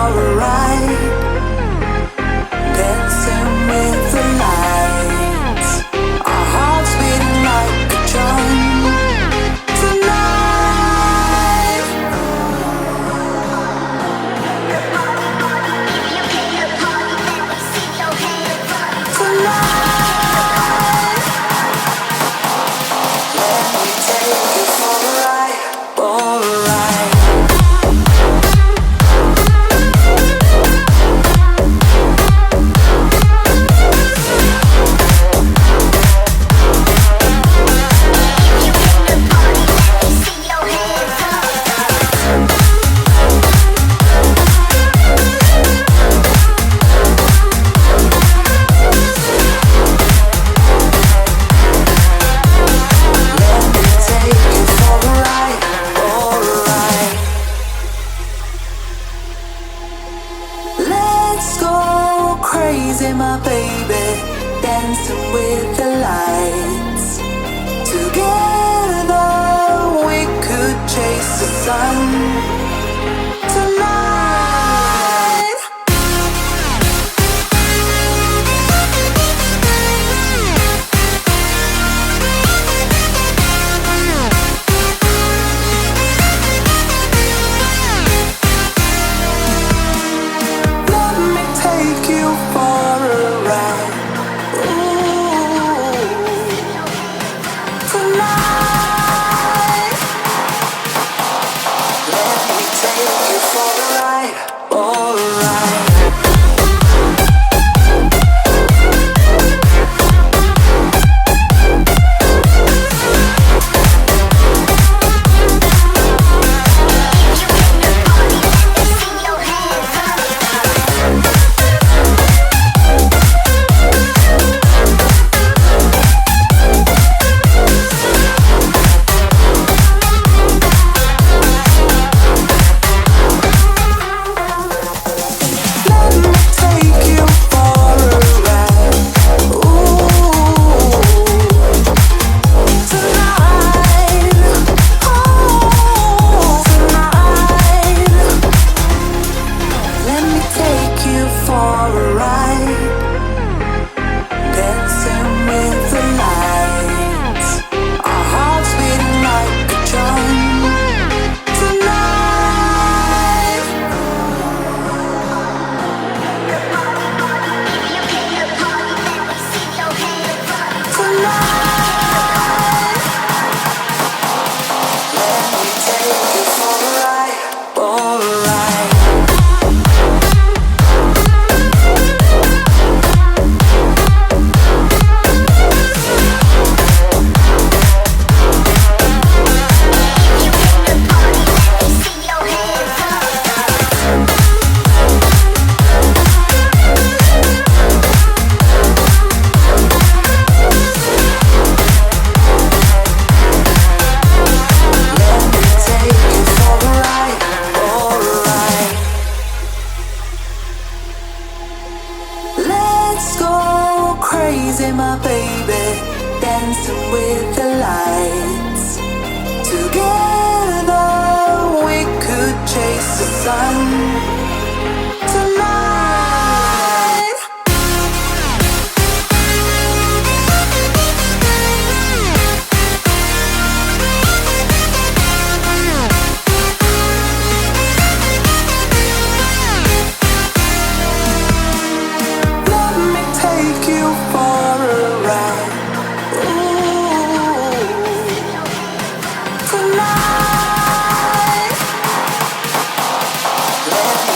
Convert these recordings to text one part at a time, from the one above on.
a ride, dancing with the lights, our hearts beating like a drum. Tonight, tonight, let me take you for a ride, for a ride. Let's go crazy, my baby, dancing with the lights. Together we could chase the sun. Tonight, let me take you for a ride. Ooh, tonight, let me take you for a ride, for a ride. Let me take you for a ride. Ooh, tonight, oh, tonight. Let me take you for a ride, dancing with the lights, our hearts beating like a drum. Tonight, tonight, let me take you for a ride, for a ride. Let me take you for a ride, for a ride. Let's go crazy, my baby, dancing with the lights. Together we could chase the sun. Tonight, let me take you for a ride. Ooh, tonight, let me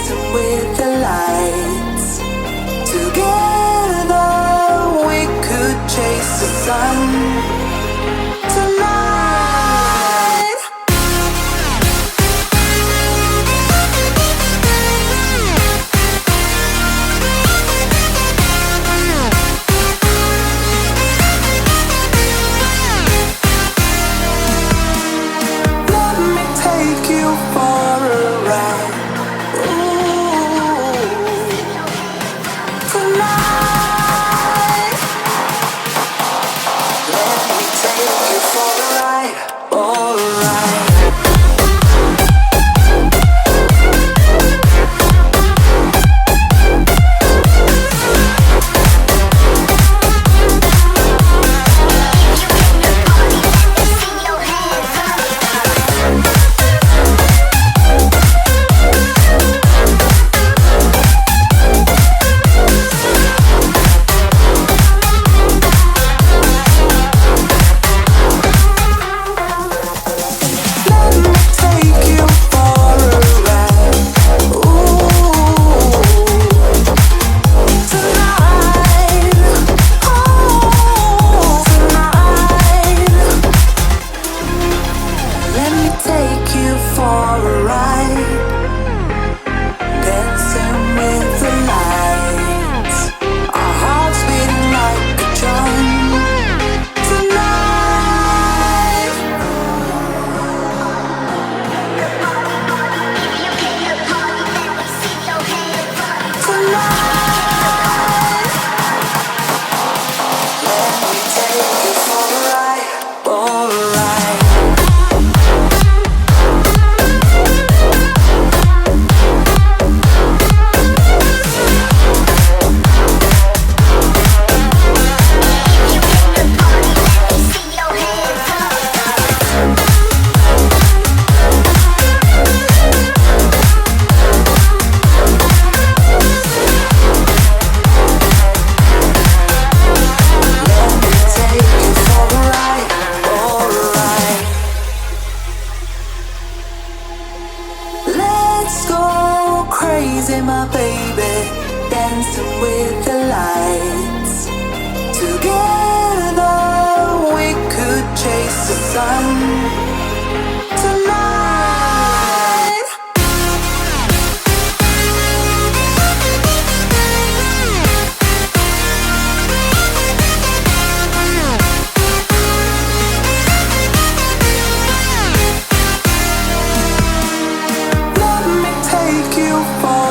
dancing with the lights. Together we could chase the sun tonight. Let me take you for a ride. Ooh, tonight. Let me take you for a ride. Alright. Let me take you for a ride. Ooh, tonight. Oh, tonight. Let me take you for a ride. Dancing with the lights. Our hearts beating like a drum. Tonight. Tonight. Let me take you for a ride. Alright. Let me take you for a ride. Alright. Let's go crazy, my baby, dancing with the lights. Together we could chase the sun tonight. Let me take you for